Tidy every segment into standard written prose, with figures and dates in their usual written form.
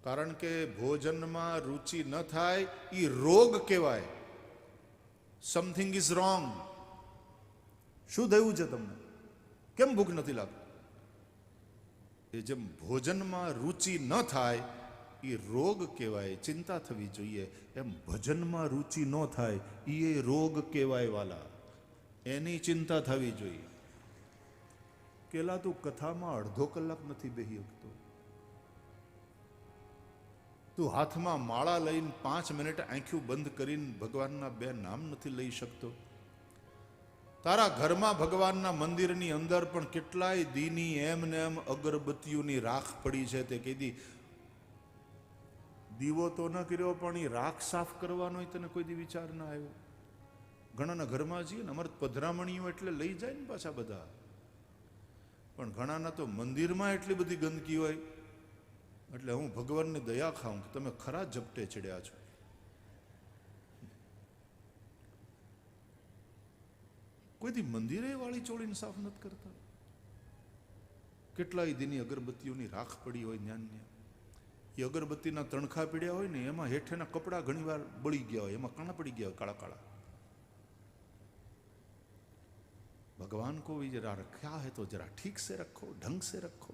કારણ કે ભોજનમાં રુચિ ન થાય એ રોગ કહેવાય. Something is wrong. શું થયું છે તમને? કેમ ભૂખ નથી લાગતી? એ જેમ ભોજનમાં રુચિ ન થાય એ રોગ કહેવાય, ચિંતા થવી જોઈએ. એમ ભજનમાં રુચિ ન થાય એ રોગ કહેવાય વાલા, એની ચિંતા થવી જોઈએ. કેલા તું કથામાં અડધો કલાક નથી બેસી શકતો. તું હાથમાં માળા લઈને 5 મિનિટ આંખ્યું બંધ કરીને ભગવાનના 2 નામ નથી લઈ શકતો. તારા ઘરમાં ભગવાનના મંદિરની અંદર પણ કેટલાય દીની એમ ને એમ અગરબત્તીઓની રાખ પડી છે. તે કીધી દીવો તો ન કર્યો પણ એ રાખ સાફ કરવાનો તને કોઈ દી વિચાર ના આવ્યો? ઘણાના ઘરમાં જઈએ ને, અમારે પધરામણીઓ એટલે લઈ જાય ને પાછા બધા, પણ ઘણાના તો મંદિરમાં એટલી બધી ગંદકી હોય. એટલે હું ભગવાનની દયા ખાઉં કે તમે ખરા ઝપટે ચડ્યા છો. કોઈથી મંદિરે વાળી ચોળીને સાફ નથી કરતા. કેટલાય દીની અગરબત્તીઓની રાખ પડી હોય ન્યા. એ અગરબત્તીના તણખા પીડ્યા હોય ને એમાં હેઠેના કપડા ઘણી વાર બળી ગયા હોય, એમાં કાણા પડી ગયા હોય કાળા કાળા. ભગવાન કો भी जरा रखा है तो जरा ठीक से रखो, ढंग से रखो.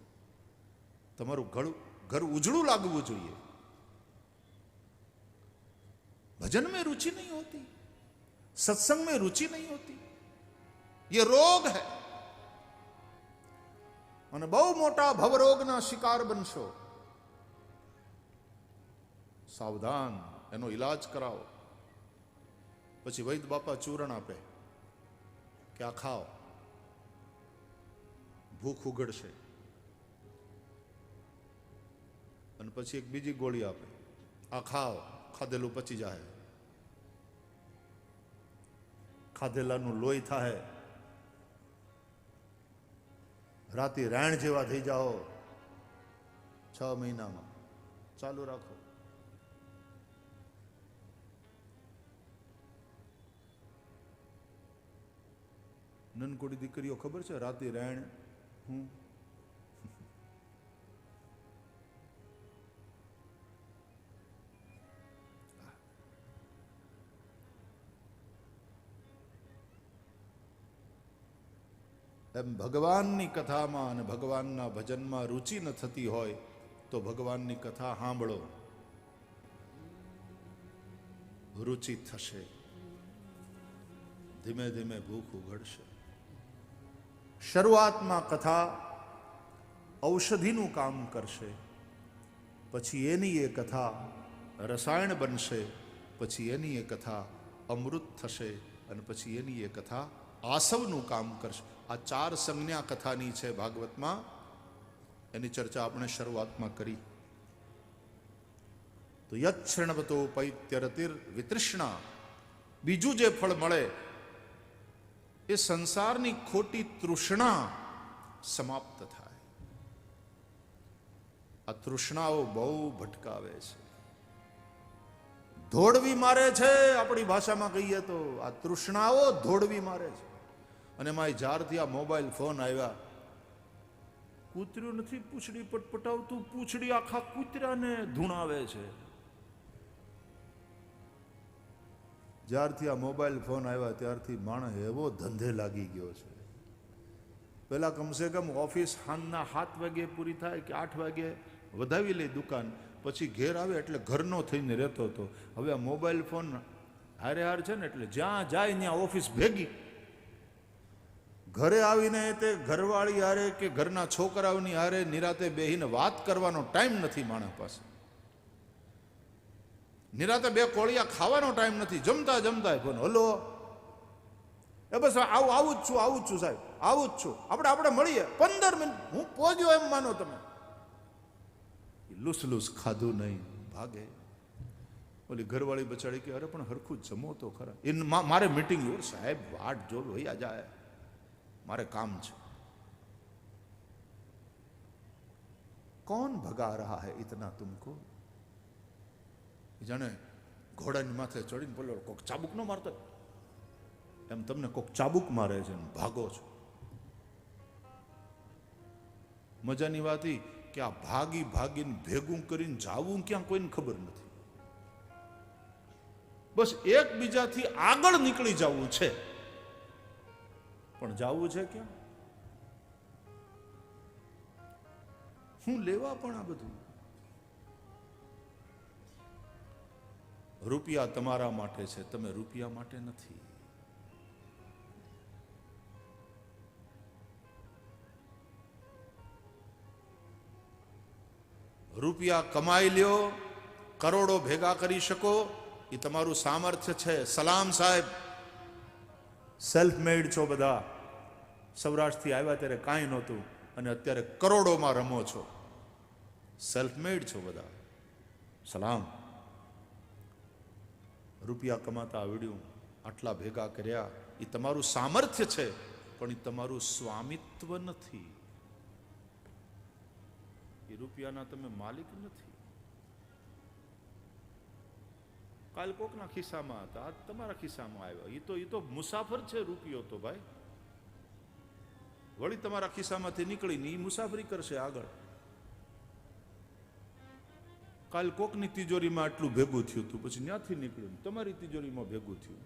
તમારું ઘર ઉજળું લાગવું જોઈએ. भजन में रुचि नहीं होती, सत्संग में रुचि नहीं होती, ये रोग है. અને બહુ મોટા ભવરોગના શિકાર બનશો. સાવધાન, એનો ઈલાજ કરાવો. પછી વૈદ બાપા ચૂરણ આપે કે આ ખાઓ, ભૂખ ઉઘડશે. અને પછી એક બીજી ગોળી આપે, આ ખાઓ, ખાધેલું પચી જાય, ખાધેલાનું લોહી થાય, રાતે રાણ જેવા થઈ જાઓ. 6 મહિનામાં ચાલુ રાખો. નનકોડી દીકરીઓ ખબર છે રાતે રાણ હું એમ ભગવાનની કથામાં અને ભગવાનના ભજનમાં રુચિ ન થતી હોય તો ભગવાનની કથા સાંભળો, રુચિ થશે. ધીમે ધીમે ભૂખ ઉઘડશે. શરૂઆતમાં કથા ઔષધિનું કામ કરશે, પછી એની એ કથા રસાયણ બનશે, પછી એની એ કથા અમૃત થશે, અને પછી એની એ કથા આસવનું કામ કરશે. આ 4 સંજ્ઞા કથાની છે ભાગવતમાં. એની ચર્ચા આપણે શરૂઆતમાં કરી. તો યચ્છૃણવતો પૈત્યરતિર વિતૃષ્ણા, બીજું જે ફળ મળે એ સંસારની ખોટી તૃષ્ણા સમાપ્ત થાય. આ તૃષ્ણાઓ બહુ ભટકાવે છે, ધોળવી મારે છે. આપણી ભાષામાં કહીએ તો આ તૃષ્ણાઓ ધોળવી મારે છે. અને એમાં જ્યારથી આ મોબાઈલ ફોન આવ્યા, કૂતર્યું નથી પૂંછડી પટપટાવતું, પૂંછડી આખા કૂતરાને ધૂણાવે છે. જ્યારથી આ મોબાઈલ ફોન આવ્યા ત્યારથી માણસ એવો ધંધે લાગી ગયો છે. પહેલા કમસે કમ ઓફિસ સાંજના 7 વાગે પૂરી થાય કે 8 વાગે વધાવી લે દુકાન, પછી ઘેર આવે એટલે ઘરનો થઈને રહેતો હતો. હવે આ મોબાઈલ ફોન હારે હાર છે ને એટલે જ્યાં જાય ત્યાં ઓફિસ ભેગી. ઘરે આવીને તે ઘરવાળી હારે કે ઘરના છોકરાઓની હારે નિરાતે બેહીને વાત કરવાનો ટાઈમ નથી માણસ પાસે. નિરાતે 2 કોળિયા ખાવાનો ટાઈમ નથી. જમતા જમતા ફોન, હલો, એ બસ આવું જ છું સાહેબ, આવું જ છું, આપણે મળીએ 15 મિનિટ, હું પહોંચ્યો એમ માનો તમે. લૂસ ખાધું નહીં, ભાગે. ઓલી ઘરવાળી બચાડી કે અરે પણ હરખું જમો તો ખરા. એ મારે મીટિંગ, સાહેબ વાટ જો ભૈયા જાય, મારે કામ છે. कौन भगा रहा है इतना तुमको? જાણે ઘોડાની માથે ચડીને બોલો કોક ચાબુક ન મારતો એમ તમને કોક ચાબુક મારે છે ને ભાગો છો. મજાની વાત કે આ ભાગી ભાગીને ભેગું કરીને જાવું ક્યાં કોઈને ખબર નથી. બસ એકબીજાથી આગળ નીકળી જવું છે, પણ જાવું છે ક્યાં? હું લેવા પણ આ બધું. રૂપિયા તમારા માટે છે, તમે રૂપિયા માટે નથી. રૂપિયા કમાઈ લ્યો, કરોડો ભેગા કરી શકો, એ તમારું સામર્થ્ય છે. સલામ સાહેબ, સેલ્ફ મેડ છો બધા. સૌરાષ્ટ્રથી આવ્યા ત્યારે કાંઈ નહોતું અને અત્યારે કરોડોમાં રમો છો. સેલ્ફ મેડ છો બધા. સલામ. રૂપિયા કમાતા આવડ્યું, આટલા ભેગા કર્યા, એ તમારું સામર્થ્ય છે, પણ એ તમારું સ્વામિત્વ નથી. એ રૂપિયાના તમે માલિક નથી. કાલ કોકના ખિસ્સામાં હતા, આજ તમારા ખિસ્સામાં આવ્યો. એ તો મુસાફર છે રૂપિયો તો ભાઈ. વળી તમારા ખિસ્સામાંથી નીકળીને એ મુસાફરી કરશે આગળ. કાલ કોકની તિજોરીમાં આટલું ભેગું થયું હતું, પછી ત્યાંથી નીકળ્યું તમારી તિજોરીમાં ભેગું થયું.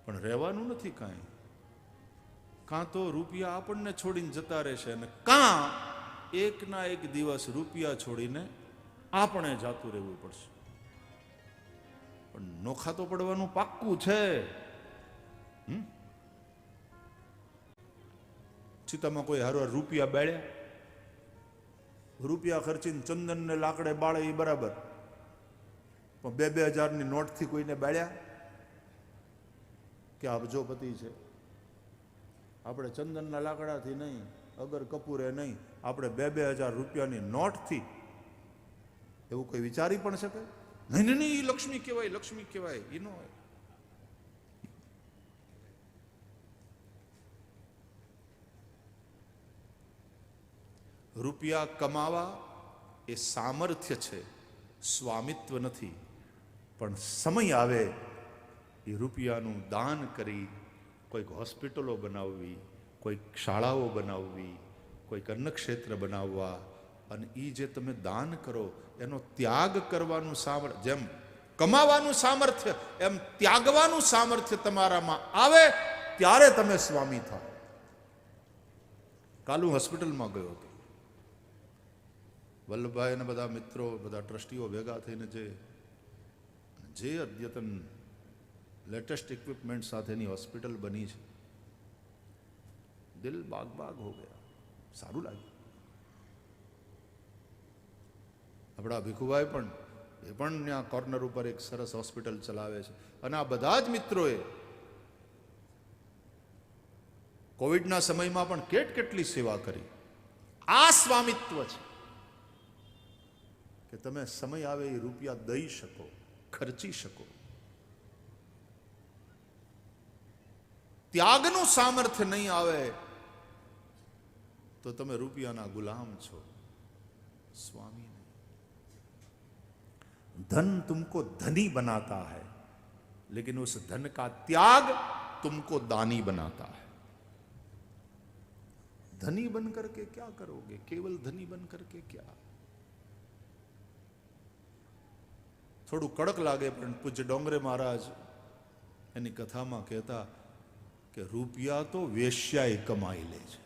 પણ રહેવાનું નથી કાંઈ. કાં તો રૂપિયા આપણને છોડીને જતા રહેશે, અને કાં એકના એક દિવસ રૂપિયા છોડીને આપણે જાતું રહેવું પડશે. પણ નોખા તો પડવાનું પાક્કું છે. ચિતામાં કોઈ હારો રૂપિયા બાળ્યા? રૂપિયા ખર્ચીને ચંદન ને લાકડે બાળે એ બરાબર, પણ 2,000ની નોટથી કોઈને બાળ્યા? કે અબજોપતિ છે. આપણે ચંદનના લાકડાથી નહીં, અગર કપૂરે નહીં, આપણે 2,000 રૂપિયાની નોટથી એવું કોઈ વિચારી પણ શકે? નહીં નહીં, એ લક્ષ્મી કહેવાય, લક્ષ્મી કહેવાય. એ નો હોય. રૂપિયા કમાવા એ સામર્થ્ય છે, સ્વામિત્વ નથી. પણ સમય આવે એ રૂપિયાનું દાન કરી કોઈક હોસ્પિટલો બનાવવી, કોઈક શાળાઓ બનાવવી, કોઈક અન્નક્ષેત્ર બનાવવા, અને એ જે તમે દાન કરો એનો ત્યાગ કરવાનું સામર્થ્ય, જેમ કમાવાનું સામર્થ્ય એમ ત્યાગવાનું સામર્થ્ય તમારામાં આવે ત્યારે તમે સ્વામી થાઓ. કાલ હું હોસ્પિટલમાં ગયો હતો. વલ્લભભાઈ અને બધા મિત્રો, બધા ટ્રસ્ટીઓ ભેગા થઈને જે અદ્યતન લેટેસ્ટ ઇક્વિપમેન્ટ સાથેની હોસ્પિટલ બની છે, દિલ બાગ બાગ હો ગયા. સારું લાગ્યું. આપણા ભીખુભાઈ પણ ત્યાં કોર્નર ઉપર એક સરસ હોસ્પિટલ ચલાવે છે. અને આ બધા જ મિત્રોએ કોવિડના સમયમાં પણ કેટલી સેવા કરી. આ સ્વામિત્વ છે કે તમે સમય આવે એ રૂપિયા દઈ શકો, ખર્ચી શકો. ત્યાગનું સામર્થ્ય નહીં આવે તો તમે રૂપિયાના ગુલામ છો, સ્વામી નહીં. धन तुमको धनी बनाता है, लेकिन उस धन का त्याग तुमको दानी बनाता है. धनी बन करके क्या करोगे? केवल धनी बन करके क्या? થોડું કડક લાગે, પણ પૂજ્ય ડોંગરે મહારાજ એની કથામાં કહેતા કે રૂપિયા તો વેશ્યાએ કમાઈ લે છે.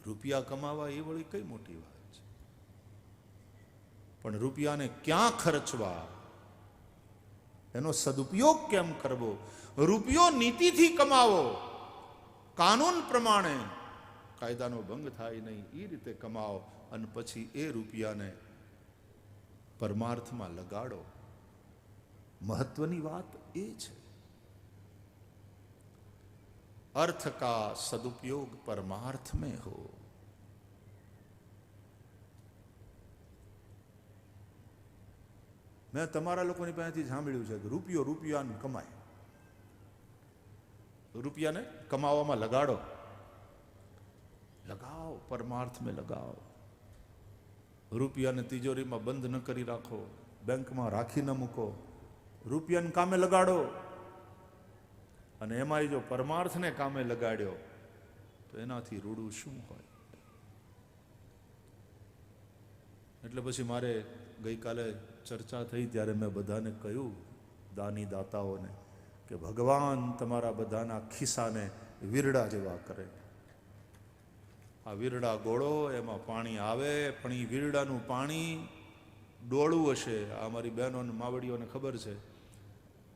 રૂપિયા કમાવા એ વળી કઈ મોટી વાત છે. પણ રૂપિયાને ક્યાં ખર્ચવા, એનો સદુપયોગ કેમ કરવો? રૂપિયો નીતિથી કમાવો, કાનૂન પ્રમાણે, કાયદાનો ભંગ થાય નહીં એ રીતે કમાવો, અને પછી એ રૂપિયાને પરમાર્થમાં લગાડો. મહત્વની વાત એ છે, अर्थ का सदुपयोग परमार्थ में हो. મેં તમારા લોકોની પાસેથી સાંભળ્યું છે કે રૂપિયાને કમાય, રૂપિયાને કમાવામાં લગાડો, लगाओ, परमार्थ में लगाओ. રૂપિયાને તિજોરીમાં બંધ ન કરી રાખો, બેંકમાં રાખી ન મૂકો, રૂપિયાને કામે લગાડો. અને એમાં જો પરમાર્થને કામે લગાડ્યો તો એનાથી રૂડું શું હોય? એટલે પછી મારે ગઈકાલે ચર્ચા થઈ ત્યારે મેં બધાને કહ્યું, દાની દાતાઓને, કે ભગવાન તમારા બધાના ખિસ્સાને વીરડા જેવા કરે. આ વીરડા ગોળો, એમાં પાણી આવે, પણ એ વીરડાનું પાણી ડોળું હશે. આ મારી બહેનોને માવડીઓને ખબર છે.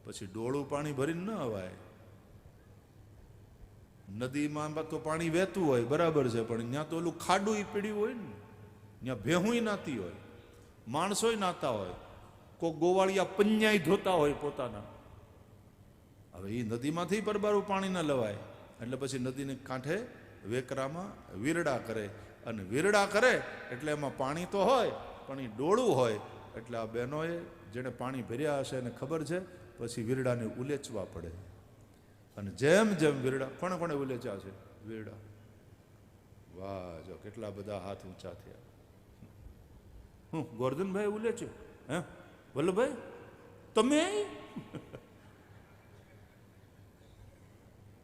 પછી ડોળું પાણી ભરીને ન અવાય. નદીમાં તો પાણી વહેતું હોય બરાબર છે, પણ ત્યાં તો ઓલું ખાડું પીડ્યું હોય ને, ત્યાં ભેહુંય નાતી હોય, માણસોય નાતા હોય, કોઈ ગોવાળિયા પન્યાય ધોતા હોય પોતાના. હવે એ નદીમાંથી પરબારું પાણી ન લવાય, એટલે પછી નદીને કાંઠે વેકરામાં વીરડા કરે. અને વીરડા કરે એટલે એમાં પાણી તો હોય, પણ એ ડોળું હોય. એટલે આ બહેનોએ જેણે પાણી ભર્યા હશે એને ખબર છે, પછી વીરડાને ઉલેચવા પડે. અને જેમ જેમ વીરડા, કોણે કોણે ઉલેચ્યા છે વીરડા? વાહ, જો કેટલા બધા હાથ ઊંચા થયા. હું ગોરધનભાઈ ઉલેચ્યો? હે વલ્લભભાઈ તમે?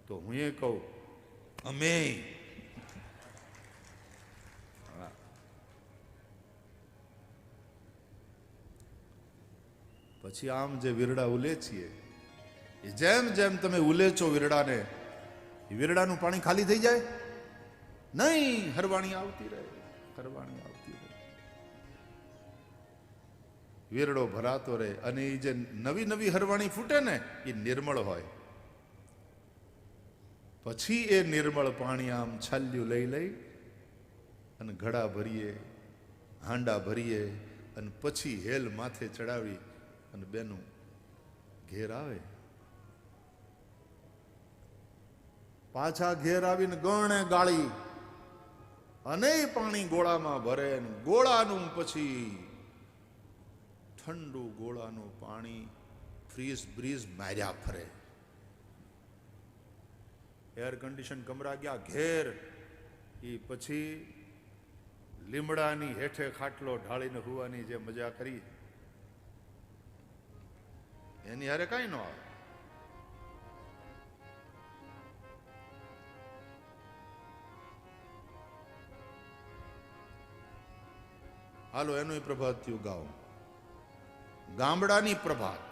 તો હું એ કહું, અમે. પછી આમ જે વીરડા ઉલેચીએ, એ જેમ જેમ તમે ઉલેચો વીરડાને, એ વીરડાનું પાણી ખાલી થઈ જાય નહીં, હરવાણી આવતી રહે, હરવાણી આવતી રહે, વીરડો ભરાતો રહે. અને એ જે નવી નવી હરવાણી ફૂટે ને, એ નિર્મળ હોય. પછી એ નિર્મળ પાણી આમ છાલ્યું લઈ લઈ અને ઘડા ભરીએ, હાંડા ભરીએ, અને પછી હેલ માથે ચડાવી અને બેનું ઘેર આવે. પાછા ઘેર આવીને ગણે ગાળી અને પાણી ગોળામાં ભરે. ગોળાનું પછી ઠંડુ ગોળાનું પાણી ફ્રીઝ બ્રીઝ માર્યા ફરે. એર કન્ડિશન કમરા ગયા ઘેર, એ પછી લીમડાની હેઠે ખાટલો ઢાળીને હુવાની જે મજા કરી, એની હારે કાંઈ ન આવે. હાલો એનું પ્રભાત થયું ગાવ, ગામડાની પ્રભાત,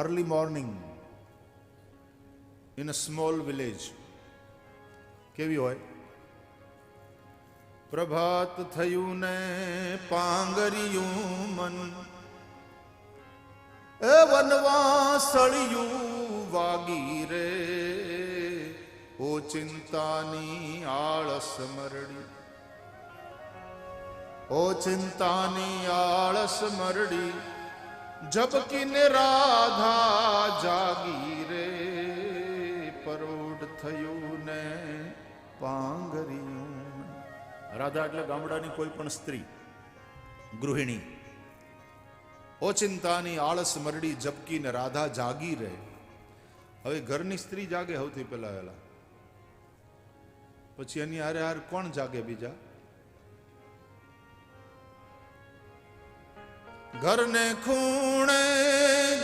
early morning in a small village. કેવી હોય? પ્રભાત થયું ને પાંગરિયું મન, એ વનવાસળિયું વાગી રે, ઓ ચિંતાની આળસ મરડી, ઓ ચિંતાની આળસ મરડી, ઝબકીને રાધા જાગી રે, પરોઢ થયું ને પાંગરિયું. રાધા એટલે ગામડાની કોઈ પણ સ્ત્રી, ગૃહિણી. ઓચિંતાની આળસ મરડી, ઝબકીને રાધા જાગી રહે. હવે ઘરની સ્ત્રી જાગે સૌથી પહેલા વહેલા, પછી એની હારે હાર કોણ જાગે બીજા? ઘરને ખૂણે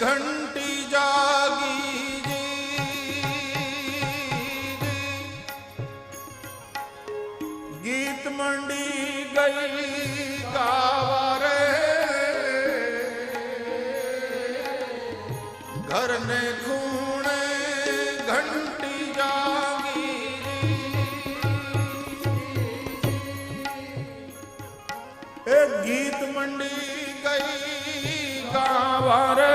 ઘંટી જાગી, ગીત મંડી ગઈ ગાવા રે, ઘરને ખૂણે ઘંટી જાગી, એ ગીત મંડી ગઈ ગાવા રે,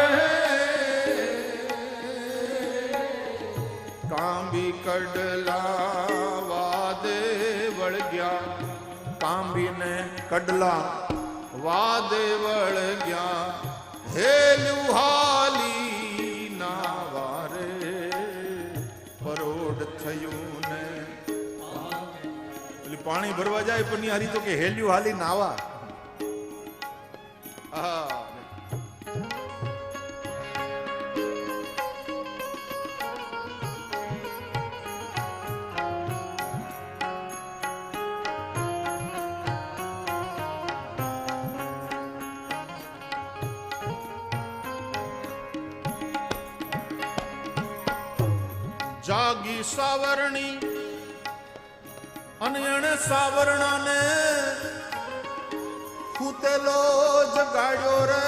કાંબી કડલા વાદે વળગ્યા, કાંબીને કડલા વાદે વળગ્યા, હેલું હાલી ના વારે, પરોઢ થયું ને. એટલે પાણી ભરવા જાય પણ હારી તો કે હેલ્યું હાલી નાવા. જાગી સાવરણી અને એને સાવરણાને સુતેલો જગાડ્યો રે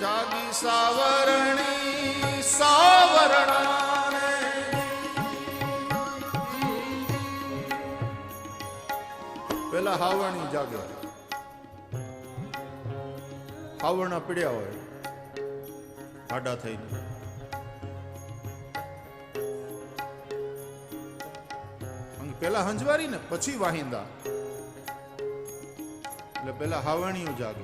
જાગી સાવરણી સાવરણાને પેલા હાવરણી જાગે હાવરણા પીડ્યા હોય આડા થઈને પેલા હંજવારી ને પછી વાહિંદા એટલે પેલા હાવણીઓ જાગે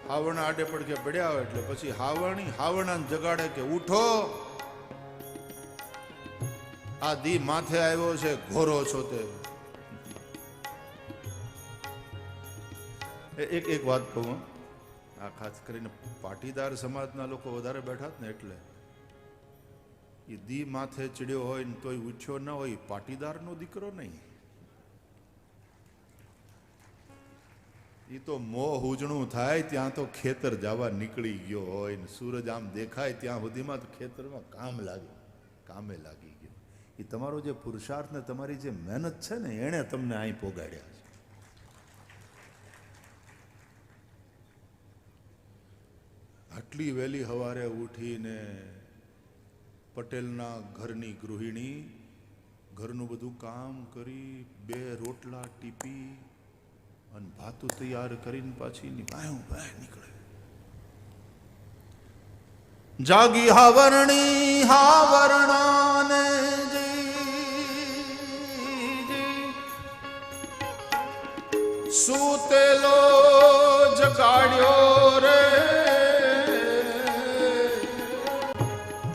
હાવણા આડે પડકે પડ્યા હોય એટલે પછી હાવણી હાવણાને જગાડે કે ઉઠો આ દી માથે આવ્યો છે ઘોરો છો તે એક વાત કહું આ ખાસ કરીને પાટીદાર સમાજના લોકો વધારે બેઠા ને એટલે એ દી માથે ચડ્યો હોય ને તોય ઉઠ્યો ન હોય પાટીદારનો દીકરો નહીં એ તો મોં હુજણું થાય ત્યાં તો ખેતર જવા નીકળી ગયો હોય ને સૂરજ આમ દેખાય ત્યાં સુધીમાં તો ખેતરમાં કામે લાગી ગયો એ તમારો જે પુરુષાર્થ ને તમારી જે મહેનત છે ને એણે તમને અહીં પોગાડ્યા છે આટલી વહેલી સવારે ઉઠીને પટેલના ઘરની ગૃહિણી ઘરનું બધું કામ કરી 2 રોટલા ટીપી અને ભાતું તૈયાર કરીને પાછી નીકળે જાગી હાવરણી હાવરણાને સૂતેલો જગાડ્યો રે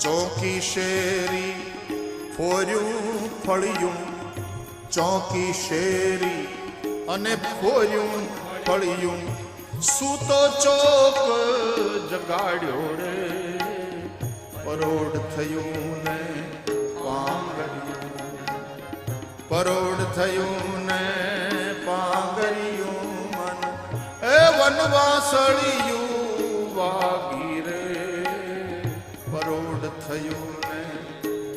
ચોકી શેરી ફોર્યું ફળિયું ચોકી શેરી અને ફોર્યું ફળિયું સૂતો ચોક જગાડ્યો રે પરોઢ થયું ને પાંગર્યું પરોઢ થયું ને પાંગર્યું મન એ વનવાસળિયું વાગી રે પરોઢ થયું ને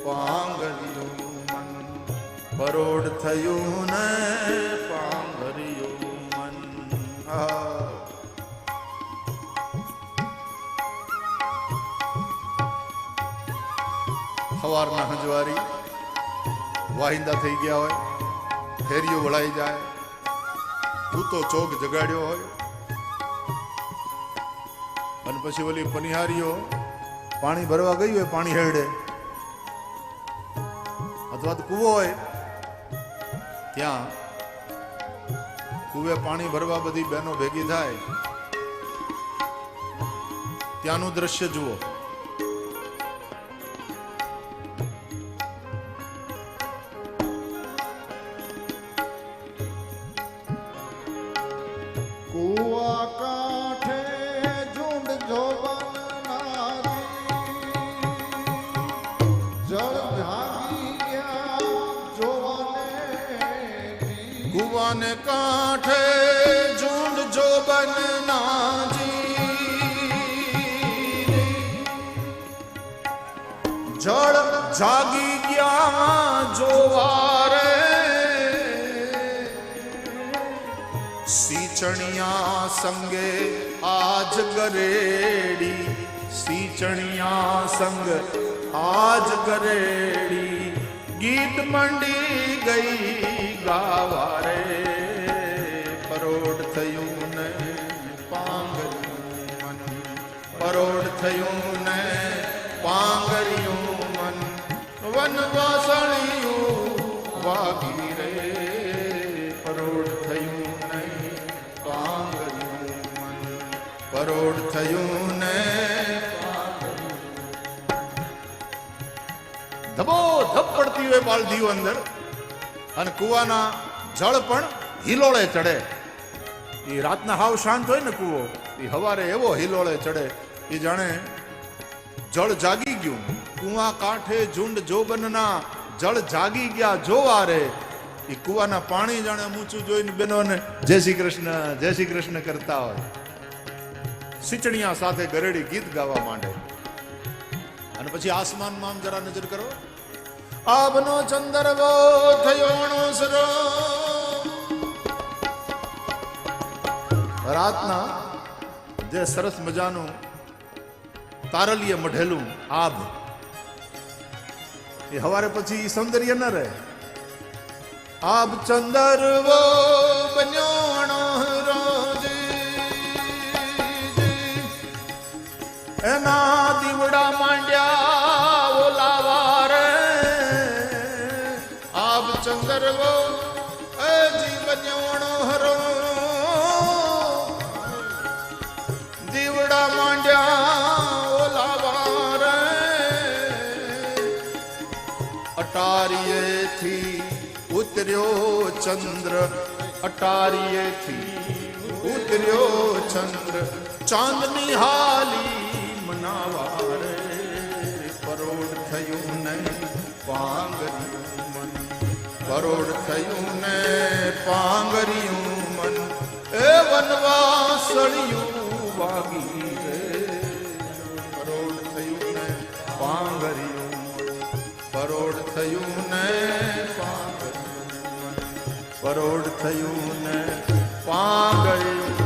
પાંગર્યું મન પરોઢ થયું ને પાંગર્યું મન સવારના હંજવારી વાહિંદા થઈ ગયા હોય ફેરીઓ વળાઈ જાય ભૂતો ચોક જગાડ્યો હોય અને પછી ઓલી પનિહારીઓ પાણી ભરવા ગઈ હોય પાણી હેડે અથવા તો કૂવો હોય ત્યાં કૂવે પાણી ભરવા બધી બહેનો ભેગી થાય ત્યાંનું દ્રશ્ય જુઓ કુવા કાંઠે ઝુંડ જોબન કુવાને કાંઠે ઝુંડ જોબન નાજી જળ જાગી ગયા જોવારે सीचणिया संगे आज गरेड़ी सीचणिया संग आज गरेड़ी गीत मंडी गई गावारे परोढ़ थयूं ने पांगरियूं मन परोढ़ थयूं ने पांगरियूं मन वनवासणियूं वागी रे परोढ़ थयूं પરોઢ થયું ને ધબો ધબ પડતી હોય બાલદીઓ અંદર અને કુવાના જળ પણ હિલોળે ચડે એ રાતના હાવ શાંત હોય ને કુવો એ હવારે એવો હિલોળે ચડે એ જાણે જળ જાગી ગયું કુવા કાંઠે ઝુંડ જોબનના જળ જાગી ગયા જોવારે એ કુવાના પાણી જાણે ઊંચું જોઈને બહેનોને જય શ્રી કૃષ્ણ કરતા હોય સિંચણિયા સાથે ગરેડી ગીત ગાવા માંડે અને પછી આસમાનમાં આમ જરા નજર કરો આબનો ચંદરવો થયો સરો રાતના જે સરસ મજાનું તારલીએ મઢેલું આભ, એ હવારે પછી સૌંદર્ય ન રહે. આભ ચંદરવો બન્યોણો એના દીવડા માંડ્યા ઓલાવા રે. આબ ચંદરવો એ જીવન્યોણો હરો દીવડા માંડ્યા ઓલાવા રે. અટારીએથી ઉતર્યો ચંદ્ર, અટારીએથી ઉતર્યો ચંદ્ર, ચાંદની હાલી મનાવા રે. પરોઢ થયું ને પાંગર્યું મન, પરોઢ થયું ને પાંગર્યું મન, એ વનવાસળિયું વાગી રે. પરોઢ થયું ને પાંગર્યું મન, પરોઢ થયું ને પાંગર્યું મન, પરોઢ થયું ને પાંગર્યું.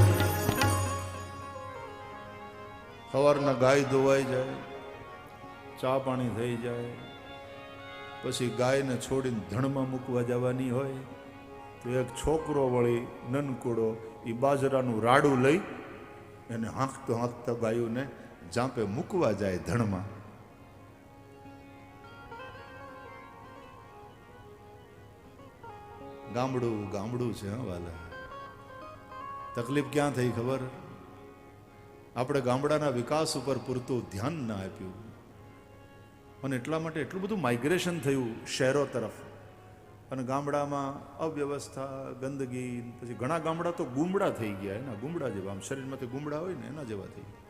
સવારના ગાય ધોવાઈ જાય, ચા પાણી થઈ જાય, પછી ગાયને છોડીને ધણમાં મૂકવા જવાની હોય તો એક છોકરો વળી નનકુડો એ બાજરાનું રાડું લઈ એને હાંકતો હાંકતો ગાયોને જાંપે મૂકવા જાય ધણમાં. ગામડું ગામડું છે હા વાલા. તકલીફ ક્યાં થઈ ખબર? આપણે ગામડાના વિકાસ ઉપર પૂરતું ધ્યાન ના આપ્યું અને એટલા માટે એટલું બધું માઇગ્રેશન થયું શહેરો તરફ. અને ગામડામાં અવ્યવસ્થા, ગંદકી, પછી ઘણા ગામડા તો ગુમડા થઈ ગયા. એના ગુમડા જેવા, આમ શરીરમાંથી ગુમડા હોય ને એના જેવા થઈ ગયા.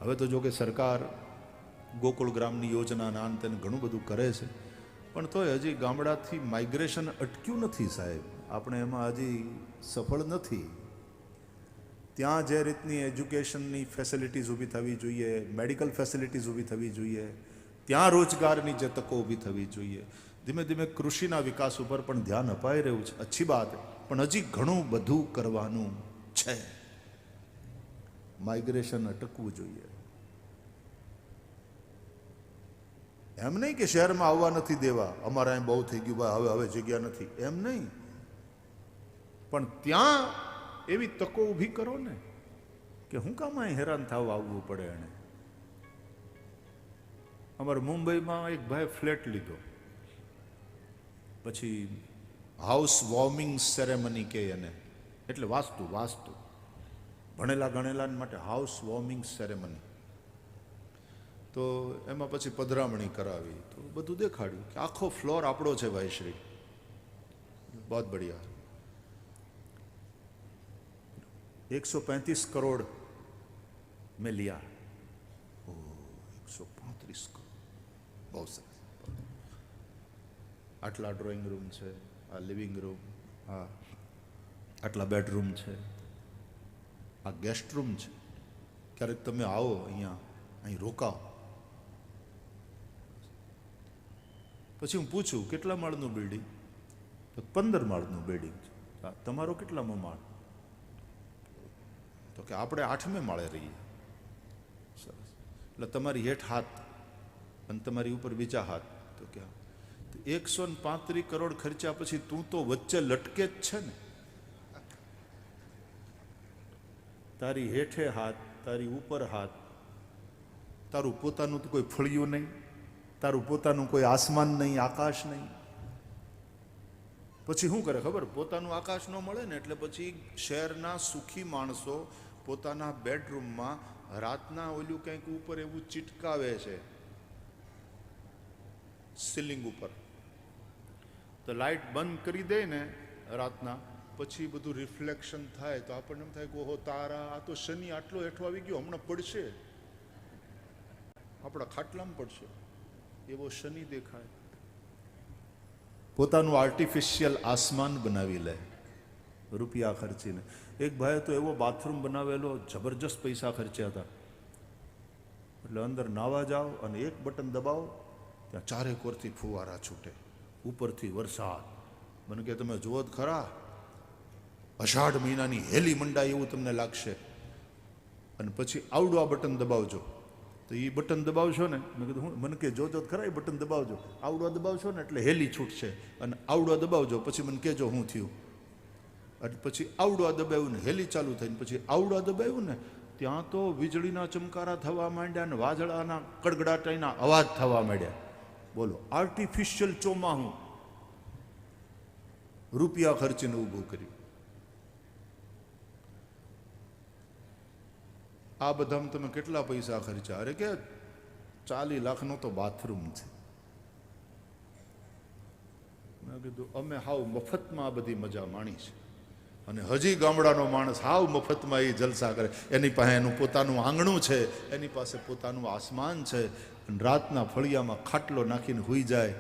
હવે તો જો કે સરકાર ગોકુળ ગ્રામની યોજના નાન તેને ઘણું બધું કરે છે, પણ તોય હજી ગામડાથી માઇગ્રેશન અટક્યું નથી સાહેબ. આપણે એમાં હજી સફળ નથી. ત્યાં જે રીતની એજ્યુકેશનની ફેસિલિટીઝ ઊભી થવી જોઈએ, મેડિકલ ફેસિલિટીઝ ઊભી થવી જોઈએ, ત્યાં રોજગારની જે તકો ઊભી થવી જોઈએ, ધીમે ધીમે કૃષિના વિકાસ ઉપર પણ ધ્યાન અપાઈ રહ્યું છે. અચ્છી વાત, પણ હજી ઘણું બધું કરવાનું છે. માઇગ્રેશન અટકવું જોઈએ. એમ નહીં કે શહેરમાં આવવા નથી દેવા, અમારે અહીં બહુ થઈ ગયું ભાઈ, હવે જગ્યા નથી, એમ નહીં. પણ ત્યાં એવી તકો ઊભી કરો ને કે હું કામ અહીં હેરાન થવા આવવું પડે. એને અમારે મુંબઈમાં એક ભાઈ ફ્લેટ લીધો, પછી હાઉસ વોર્મિંગ સેરેમની કે એને, એટલે વાસ્તુ વાસ્તુ ભણેલા ગણેલા માટે હાઉસ વોર્મિંગ સેરેમની. તો એમાં પછી પધરામણી કરાવી, તો બધું દેખાડ્યું કે આખો ફ્લોર આપણો છે ભાઈ શ્રી, બહુ બઢિયા. 135 करोड़ में लिया. ओ 135 करोड़, बहुत सरस. આટલા ડ્રોઈંગ રૂમ છે, આ લિવિંગ રૂમ, આ આટલા બેડરૂમ છે, આ ગેસ્ટ રૂમ છે. ક્યારેક તમે આવો અહીંયા, અહીં રોકાઓ. પછી હું પૂછું કેટલા માળનું બિલ્ડિંગ? તો 15 માળનું બિલ્ડિંગ છે. તમારો કેટલામો માળ? તો કે આપણે 8મે માળે રહીએ. સરસ. એટલે તમારી હેઠ હાથ અને તમારી ઉપર બીજા હાથ. તો કે 135 કરોડ ખર્ચ્યા પછી તું તો વચ્ચે લટકે જ છે ને. તારી હેઠે હાથ, તારી ઉપર હાથ, તારું પોતાનું તો કોઈ ફળિયું નહીં, તારું પોતાનું કોઈ આસમાન નહીં, આકાશ નહીં. પછી શું કરે ખબર? પોતાનું આકાશ ન મળે ને એટલે પછી શહેરના સુખી માણસો પોતાના બેડરૂમમાં રાતના ઓલું કંઈક ઉપર એવું ચીટકાવે છે સીલિંગ ઉપર. તો લાઇટ બંધ કરી દે ને રાતના, પછી બધું રિફ્લેક્શન થાય તો આપણને એમ થાય કે ઓહો તારા, આ તો શનિ આટલો હેઠો આવી ગયો, હમણાં પડશે, આપણા ખાટલામાં પડશે, એવો શનિ દેખાય. પોતાનું આર્ટિફિશિયલ આસમાન બનાવી લે રૂપિયા ખર્ચીને. એક ભાઈએ તો એવો બાથરૂમ બનાવેલો, જબરજસ્ત પૈસા ખર્ચ્યા હતા. એટલે અંદર નાવા જાઓ અને એક બટન દબાવો, ત્યાં ચારે કોરથી ફુવારા છૂટે, ઉપરથી વરસાદ. મને કે તમે જુઓ જ ખરા, અષાઢ મહિનાની હેલી મંડાય એવું તમને લાગશે. અને પછી આવડું આ બટન દબાવજો, તો એ બટન દબાવશો ને, મેં કીધું હું મને કે જોજો ખરા એ બટન દબાવજો, આવડો દબાવશો ને એટલે હેલી છૂટશે, અને આવડો દબાવજો પછી મને કહેજો હું થયું. અને પછી આવડો દબાવ્યું ને હેલી ચાલુ થઈને પછી આવડો દબાવ્યું ને, ત્યાં તો વીજળીના ચમકારા થવા માંડ્યા ને વાજળાના કડગડાટાના અવાજ થવા માંડ્યા. બોલો, આર્ટિફિશિયલ ચોમાહું રૂપિયા ખર્ચીને ઊભું કર્યું. આ બધામાં તમે કેટલા પૈસા ખર્ચા? અરે કે 40 લાખનો તો બાથરૂમ છે. મેં કીધું અમે હાવ મફતમાં આ બધી મજા માણી છે, અને હજી ગામડાનો માણસ હાવ મફતમાં એ જલસા કરે. એની પાસે એનું પોતાનું આંગણું છે, એની પાસે પોતાનું આસમાન છે, અને રાતના ફળિયામાં ખાટલો નાખીને હુઈ જાય.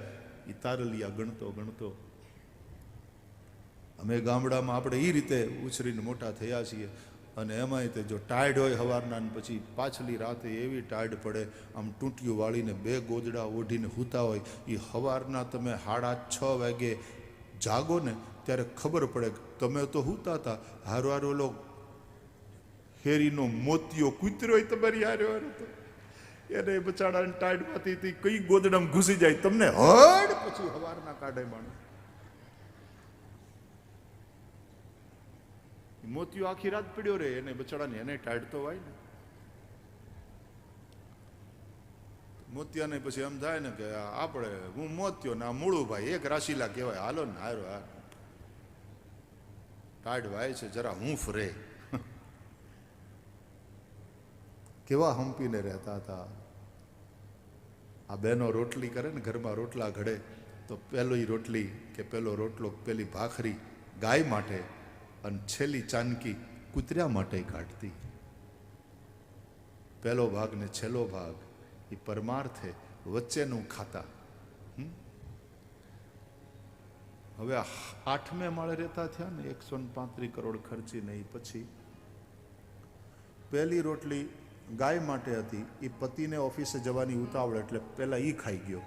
એ તારલિયા ગણતો ગણતો. અમે ગામડામાં આપણે એ રીતે ઉછરીને મોટા થયા છીએ. અને એમાંય તે જો ટાઈડ હોય સવારના, પછી પાછલી રાતે એવી ટાઈડ પડે, આમ ટૂંટિયું વાળીને 2 ગોદડા ઓઢીને સૂતા હોય. એ સવારના તમે 6:30 વાગે જાગો ને ત્યારે ખબર પડે કે તમે તો સૂતા હતા, હારો હારો ઓલો હેરીનો મોતિયો કૂતરો હોય તમારી હારો હારો તો એને બચાડાને ટાઈડમાંથી કઈ ગોદડામાં ઘૂસી જાય, તમને હડ પછી સવારના કાઢે માણસ. મોતિયો આખી રાત પડ્યો રે, એને બચાડાને એને ટાઈડ તો હોય ને. મોતિયાને પછી એમ થાય ને કે આપણે હું મોતિયો ને આ મૂળું ભાઈ એક રાશિલા કહેવાય, હાલો ને હારો હાર ટાઈડ વાય છે, જરા હૂંફ રે. કેવા હંપીને રહેતા હતા. આ બહેનો રોટલી કરે ને, ઘરમાં રોટલા ઘડે તો પેલી રોટલી કે પેલો રોટલો, પેલી ભાખરી ગાય માટે અને છેલ્લી ચાનકી કૂતર્યા માટે કાઢતી. પહેલો ભાગ ને છેલ્લો ભાગ એ પરમાર્થે વચ્ચેનું ખાતા. હવે 8મે માળે રહેતા થયા ને, 135 કરોડ ખર્ચીને. પછી પહેલી રોટલી ગાય માટે હતી, એ પતિને ઓફિસે જવાની ઉતાવળ એટલે પહેલા એ ખાઈ ગયો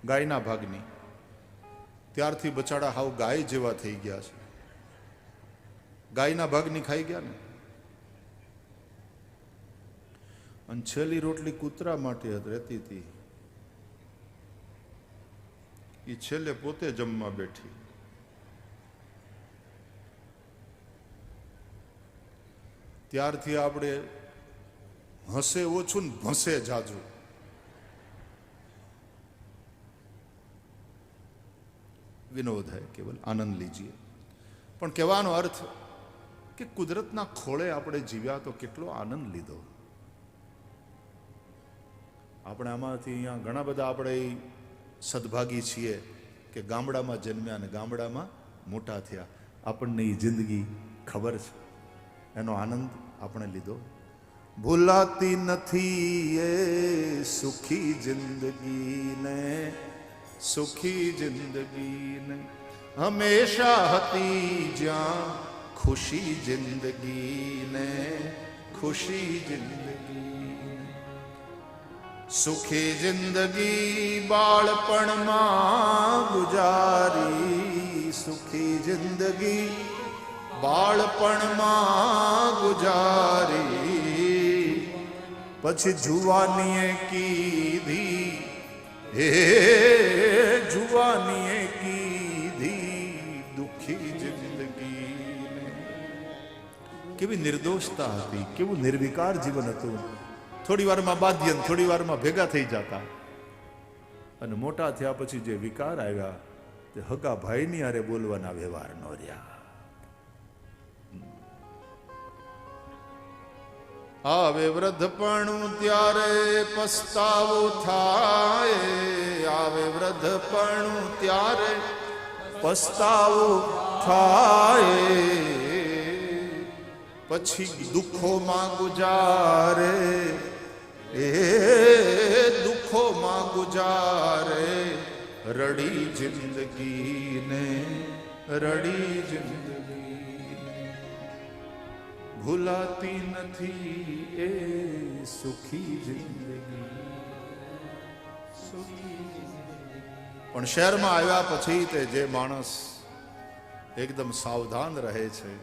ગાયના ભાગની. ત્યારથી બચાડા હાવ ગાય જેવા થઈ ગયા છે, ગાયના ભાગની ખાઈ ગયા ને. અને છેલ્લી રોટલી કૂતરા માટે રહેતી હતી, એ છેલ્લે પોતે જમવા બેઠી. ત્યારથી આપણે હસે ઓછું ને ભસે જાજુ. વિનોદ હૈ કેવલ, આનંદ લીજીએ. પણ કહેવાનો અર્થ કે કુદરતના ખોળે આપણે જીવ્યા તો કેટલો આનંદ લીધો. આપણે આમાંથી અહીંયા ઘણા બધા આપણે સદભાગી છીએ કે ગામડામાં જન્મ્યા અને ગામડામાં મોટા થયા. આપણને એ જિંદગી ખબર છે, એનો આનંદ આપણે લીધો. ભૂલાતી નથી એ સુખી જિંદગીને, સુખી જિંદગીને હંમેશા હતી જ્યાં ખુશી જિંદગીને, ખુશી જિંદગી. સુખી જિંદગી બાળપણમાં ગુજારી, સુખી જિંદગી બાળપણમાં ગુજારી. પછી જુવાનીએ કીધી, હે જુવાનીએ કીધી દુખી જિંદગીને. કેવી નિર્દોષતા હતી, કેવું નિર્વિકાર જીવન હતું. થોડી વારમાં બાધ્ય, થોડી વારમાં ભેગા થઈ જતા. અને મોટા થયા પછી જે વિકાર આવ્યા તે હગા ભાઈની હારે બોલવાના વ્યવહાર ન રહ્યા. આવે વૃદ્ધપણું ત્યારે પસ્તાવો થાય, આવે વૃદ્ધપણું ત્યારે પસ્તાવો થાય. પછી દુઃખોમાં ગુજારે, એ દુઃખોમાં ગુજારે. રડી જિંદગીને, રડી જિંદગીને. ભૂલાતી નથી એ સુખી જિંદગી, સુખી. પણ શહેરમાં આવ્યા પછી તે જે માણસ એકદમ સાવધાન રહે છે.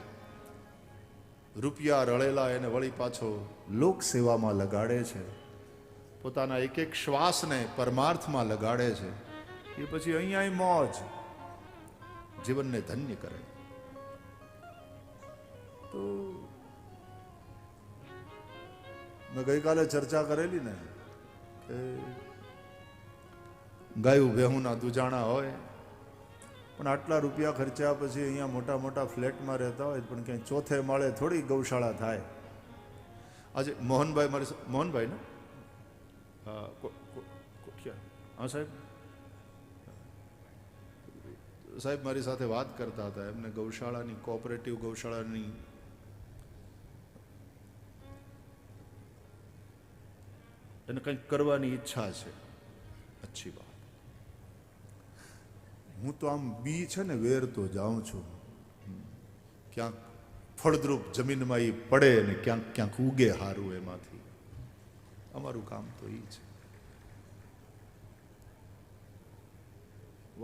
રૂપિયા રળેલા એને વળી પાછો લોક સેવામાં લગાડે છે. પોતાના એક એક શ્વાસને પરમાર્થમાં લગાડે છે. એ પછી અહીંયા મોજ જીવનને ધન્ય કરે. તો મેં ગઈકાલે ચર્ચા કરેલી ને કે ગાયું ભેહુંના દુજાણા હોય પણ આટલા રૂપિયા ખર્ચ્યા પછી અહીંયા મોટા મોટા ફ્લેટમાં રહેતા હોય પણ ક્યાંય ચોથે માળે થોડી ગૌશાળા થાય. આજે મોહનભાઈ મારી મોહનભાઈ ને હા સાહેબ સાહેબ મારી સાથે વાત કરતા હતા. એમને ગૌશાળાની કોઓપરેટિવ ગૌશાળાની એને કંઈક કરવાની ઈચ્છા છે. અચ્છી વાત. હું તો આમ બી છે ને વેરતો જાઉં છું. ક્યાંક ફળદ્રુપ જમીનમાં એ પડે ને ક્યાંક ક્યાંક ઉગે હારું એમાંથી. અમારું કામ તો એ છે.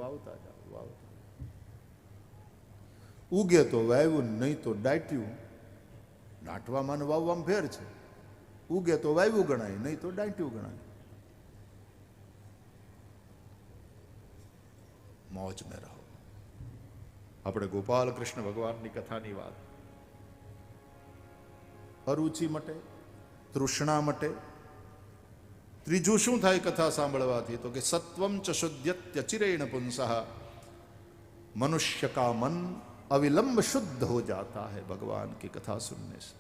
વાવતા જાઓ વાવતા. ઉગે તો વાવ્યું નહીં તો દાટ્યું. દાટવામાં ને વાવવામાં ફેર છે. ઉગે તો વાવ્યું ગણાય નહીં તો દાટ્યું ગણાય. મોજ में રહો. આપણે ગોપાલ કૃષ્ણ ભગવાનની કથાની વાત. અરુચિ મટે, તૃષ્ણા મટે. ત્રીજું શું થાય કથા સાંભળવાથી? તો કે સત્વમ ચ શુદ્ધ્યત્યચિરેણ પુંસઃ मनुष्य का मन अविलंब शुद्ध हो जाता है भगवान की कथा सुनने से.